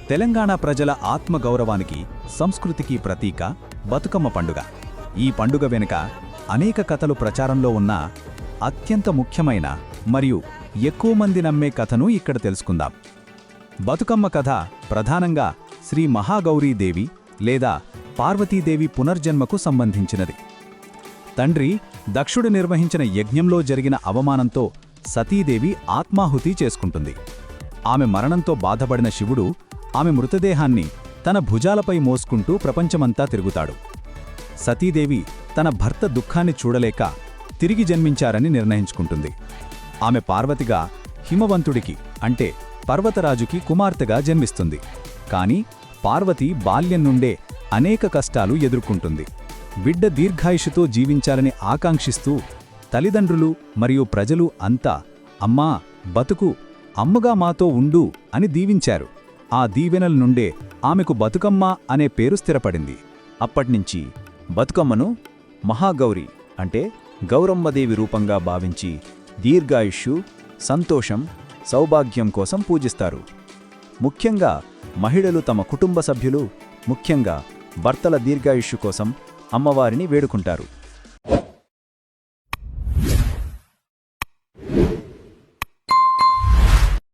తెలంగాణ ప్రజల ఆత్మగౌరవానికి, సంస్కృతికి ప్రతీక బతుకమ్మ పండుగ. ఈ పండుగ వెనుక అనేక కథలు ప్రచారంలో ఉన్న అత్యంత ముఖ్యమైన మరియు ఎక్కువ మంది నమ్మే కథను ఇక్కడ తెలుసుకుందాం. బతుకమ్మ కథ ప్రధానంగా శ్రీ మహాగౌరీదేవి లేదా పార్వతీదేవి పునర్జన్మకు సంబంధించినది. తండ్రి దక్షుడు నిర్వహించిన యజ్ఞంలో జరిగిన అవమానంతో సతీదేవి ఆత్మాహుతి చేసుకుంటుంది. ఆమె మరణంతో బాధపడిన శివుడు ఆమె మృతదేహాన్ని తన భుజాలపై మోసుకుంటూ ప్రపంచమంతా తిరుగుతాడు. సతీదేవి తన భర్త దుఃఖాన్ని చూడలేక తిరిగి జన్మించారని నిర్ణయించుకుంటుంది. ఆమె పార్వతిగా హిమవంతుడికి అంటే పర్వతరాజుకి కుమార్తెగా జన్మిస్తుంది. కాని పార్వతి బాల్యం నుండే అనేక కష్టాలు ఎదుర్కొంటుంది. బిడ్డ దీర్ఘాయుషుతో జీవించాలని ఆకాంక్షిస్తూ తల్లిదండ్రులు మరియు ప్రజలు అంతా అమ్మా బతుకు, అమ్మగా మాతో ఉండు అని దీవించారు. ఆ దీవెనల నుండే ఆమెకు బతుకమ్మ అనే పేరు స్థిరపడింది. అప్పట్నుంచి బతుకమ్మను మహాగౌరి అంటే గౌరమ్మదేవి రూపంగా భావించి దీర్ఘాయుష్షు, సంతోషం, సౌభాగ్యం కోసం పూజిస్తారు. ముఖ్యంగా మహిళలు తమ కుటుంబ సభ్యులు, ముఖ్యంగా భర్తల దీర్ఘాయుష్షు కోసం అమ్మవారిని వేడుకుంటారు.